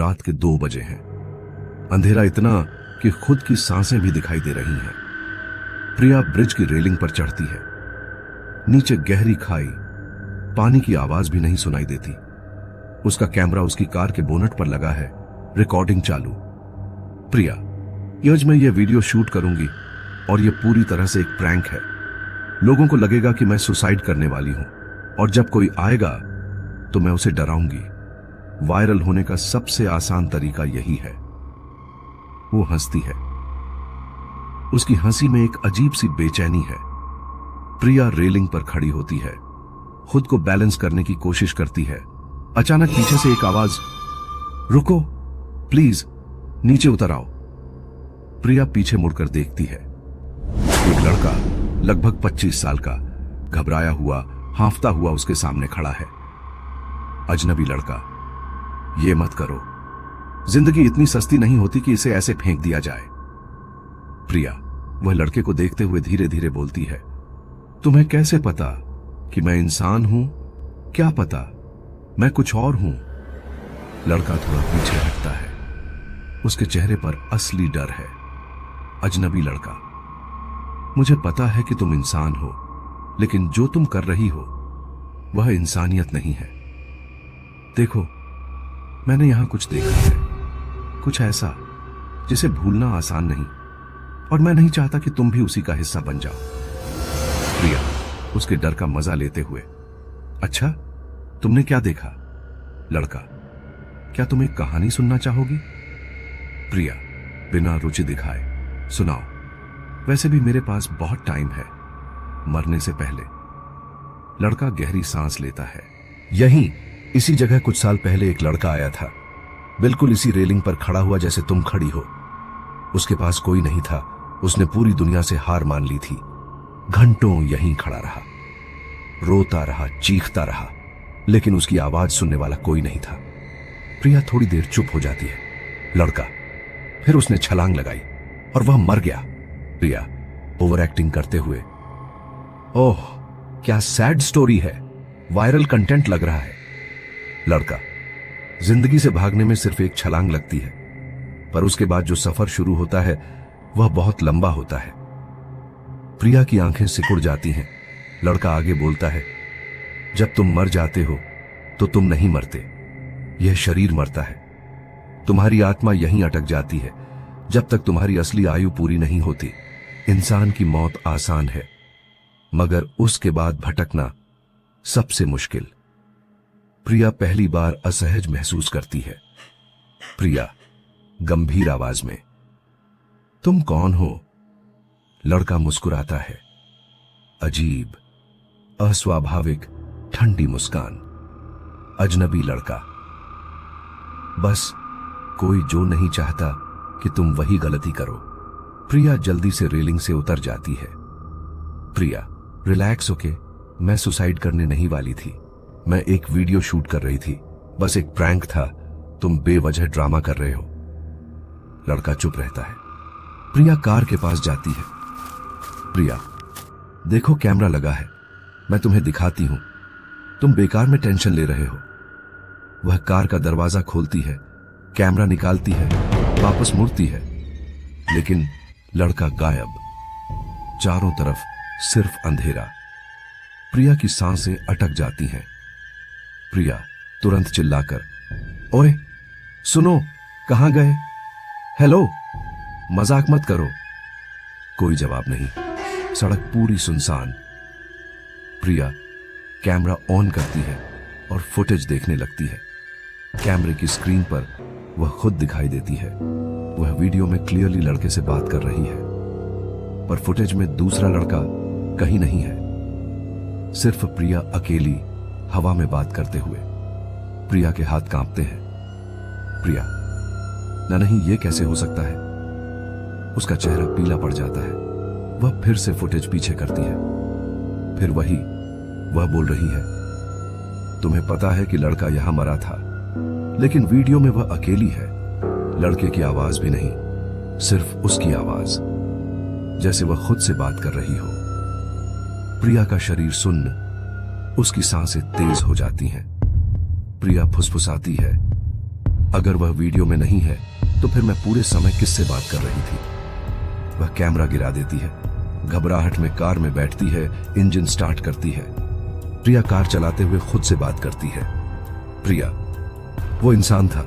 रात के 2 बजे हैं। अंधेरा इतना कि खुद की सांसें भी दिखाई दे रही हैं। प्रिया ब्रिज की रेलिंग पर चढ़ती है। नीचे गहरी खाई, पानी की आवाज भी नहीं सुनाई देती। उसका कैमरा उसकी कार के बोनट पर लगा है, रिकॉर्डिंग चालू। प्रिया, आज मैं ये वीडियो शूट करूंगी और ये पूरी तरह से एक प्रैंक है। लोगों को लगेगा कि मैं सुसाइड करने वाली हूं और जब कोई आएगा तो मैं उसे डराऊंगी। वायरल होने का सबसे आसान तरीका यही है। वो हंसती है। उसकी हंसी में एक अजीब सी बेचैनी है। प्रिया रेलिंग पर खड़ी होती है, खुद को बैलेंस करने की कोशिश करती है। अचानक पीछे से एक आवाज, रुको प्लीज, नीचे उतर आओ। प्रिया पीछे मुड़कर देखती है। एक लड़का लगभग 25 साल का, घबराया हुआ, हांफता हुआ उसके सामने खड़ा है। अजनबी लड़का, ये मत करो, जिंदगी इतनी सस्ती नहीं होती कि इसे ऐसे फेंक दिया जाए। प्रिया वह लड़के को देखते हुए धीरे धीरे बोलती है, तुम्हें कैसे पता कि मैं इंसान हूं? क्या पता मैं कुछ और हूं? लड़का थोड़ा पीछे हटता है। उसके चेहरे पर असली डर है। अजनबी लड़का, मुझे पता है कि तुम इंसान हो, लेकिन जो तुम कर रही हो वह इंसानियत नहीं है। देखो, मैंने यहां कुछ देखा है, कुछ ऐसा जिसे भूलना आसान नहीं, और मैं नहीं चाहता कि तुम भी उसी का हिस्सा बन जाओ। प्रिया उसके डर का मजा लेते हुए, अच्छा, तुमने क्या देखा? लड़का, क्या तुम एक कहानी सुनना चाहोगी? प्रिया बिना रुचि दिखाए, सुनाओ, वैसे भी मेरे पास बहुत टाइम है, मरने से पहले। लड़का गहरी सांस लेता है। यहीं इसी जगह कुछ साल पहले एक लड़का आया था, बिल्कुल इसी रेलिंग पर खड़ा हुआ जैसे तुम खड़ी हो। उसके पास कोई नहीं था, उसने पूरी दुनिया से हार मान ली थी। घंटों यहीं खड़ा रहा, रोता रहा, चीखता रहा, लेकिन उसकी आवाज सुनने वाला कोई नहीं था। प्रिया थोड़ी देर चुप हो जाती है। लड़का, फिर उसने छलांग लगाई और वह मर गया। प्रिया ओवर एक्टिंग करते हुए, ओह क्या सैड स्टोरी है, वायरल कंटेंट लग रहा है। लड़का, जिंदगी से भागने में सिर्फ एक छलांग लगती है, पर उसके बाद जो सफर शुरू होता है वह बहुत लंबा होता है। प्रिया की आंखें सिकुड़ जाती हैं। लड़का आगे बोलता है, जब तुम मर जाते हो तो तुम नहीं मरते, यह शरीर मरता है। तुम्हारी आत्मा यहीं अटक जाती है जब तक तुम्हारी असली आयु पूरी नहीं होती। इंसान की मौत आसान है, मगर उसके बाद भटकना सबसे मुश्किल। प्रिया पहली बार असहज महसूस करती है। प्रिया गंभीर आवाज में, तुम कौन हो? लड़का मुस्कुराता है, अजीब, अस्वाभाविक, ठंडी मुस्कान। अजनबी लड़का, बस कोई जो नहीं चाहता कि तुम वही गलती करो। प्रिया जल्दी से रेलिंग से उतर जाती है। प्रिया, रिलैक्स होके, मैं सुसाइड करने नहीं वाली थी, मैं एक वीडियो शूट कर रही थी, बस एक प्रैंक था, तुम बेवजह ड्रामा कर रहे हो। लड़का चुप रहता है। प्रिया कार के पास जाती है। प्रिया, देखो कैमरा लगा है, मैं तुम्हें दिखाती हूं, तुम बेकार में टेंशन ले रहे हो। वह कार का दरवाजा खोलती है, कैमरा निकालती है, वापस मुड़ती है, लेकिन लड़का गायब। चारों तरफ सिर्फ अंधेरा। प्रिया की सांसें अटक जाती हैं। प्रिया तुरंत चिल्लाकर, ओए सुनो, कहां गए? हेलो, मजाक मत करो। कोई जवाब नहीं, सड़क पूरी सुनसान। प्रिया कैमरा ऑन करती है और फुटेज देखने लगती है। कैमरे की स्क्रीन पर वह खुद दिखाई देती है। वह वीडियो में क्लियरली लड़के से बात कर रही है, पर फुटेज में दूसरा लड़का कहीं नहीं है, सिर्फ प्रिया अकेली हवा में बात करते हुए। प्रिया के हाथ कांपते हैं। प्रिया, नहीं, ये कैसे हो सकता है? उसका चेहरा पीला पड़ जाता है। वह फिर से फुटेज पीछे करती है। फिर वह बोल रही है, तुम्हें पता है कि लड़का यहां मरा था, लेकिन वीडियो में वह अकेली है। लड़के की आवाज भी नहीं, सिर्फ उसकी आवाज, जैसे वह खुद से बात कर रही हो। प्रिया का शरीर सुन्न, उसकी सांसें तेज हो जाती हैं। प्रिया फुसफुसाती है, अगर वह वीडियो में नहीं है तो फिर मैं पूरे समय किससे बात कर रही थी? वह कैमरा गिरा देती है, घबराहट में कार में बैठती है, इंजन स्टार्ट करती है। प्रिया कार चलाते हुए खुद से बात करती है। प्रिया, वो इंसान था,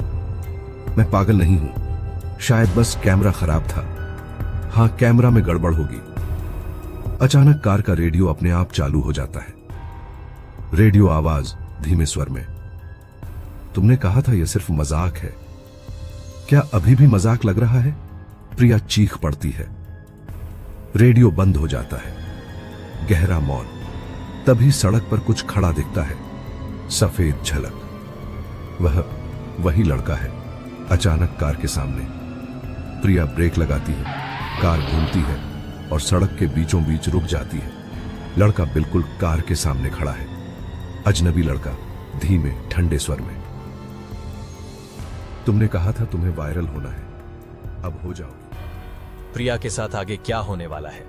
मैं पागल नहीं हूं, शायद बस कैमरा खराब था। हां, कैमरा में गड़बड़ होगी। अचानक कार का रेडियो अपने आप चालू हो जाता है। रेडियो आवाज धीमे स्वर में, तुमने कहा था यह सिर्फ मजाक है, क्या अभी भी मजाक लग रहा है? प्रिया चीख पड़ती है। रेडियो बंद हो जाता है, गहरा मौन। तभी सड़क पर कुछ खड़ा दिखता है, सफेद झलक। वह वही लड़का है। अचानक कार के सामने प्रिया ब्रेक लगाती है, कार घूमती है और सड़क के बीचों बीच रुक जाती है। लड़का बिल्कुल कार के सामने खड़ा है, अजनबी लड़का, धीमे ठंडे स्वर में, तुमने कहा था तुम्हें वायरल होना है, अब हो जाओ। प्रिया के साथ आगे क्या होने वाला है,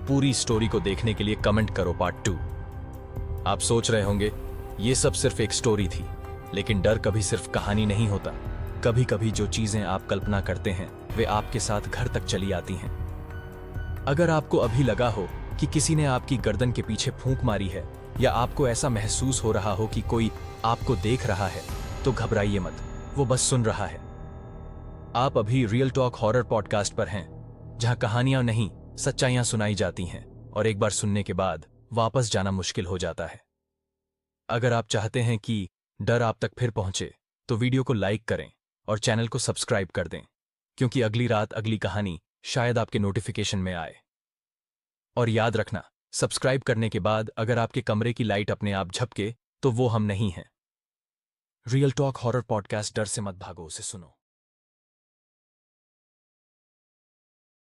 पूरी स्टोरी को देखने के लिए कमेंट करो पार्ट 2। आप सोच रहे होंगे ये सब सिर्फ एक स्टोरी थी, लेकिन डर कभी सिर्फ कहानी नहीं होता। कभी कभी जो चीजें आप कल्पना करते हैं वे आपके साथ घर तक चली आती हैं। अगर आपको अभी लगा हो कि किसी ने आपकी गर्दन के पीछे फूंक मारी है, या आपको ऐसा महसूस हो रहा हो कि कोई आपको देख रहा है, तो घबराइए मत, वो बस सुन रहा है। आप अभी रियल टॉक हॉरर पॉडकास्ट पर हैं, जहां कहानियां नहीं सच्चाइयां सुनाई जाती हैं, और एक बार सुनने के बाद वापस जाना मुश्किल हो जाता है। अगर आप चाहते हैं कि डर आप तक फिर पहुंचे, तो वीडियो को लाइक करें और चैनल को सब्सक्राइब कर दें, क्योंकि अगली रात अगली कहानी शायद आपके नोटिफिकेशन में आए। और याद रखना, सब्सक्राइब करने के बाद अगर आपके कमरे की लाइट अपने आप झपके, तो वो हम नहीं हैं। रियल टॉक हॉरर पॉडकास्ट, डर से मत भागो, उसे सुनो।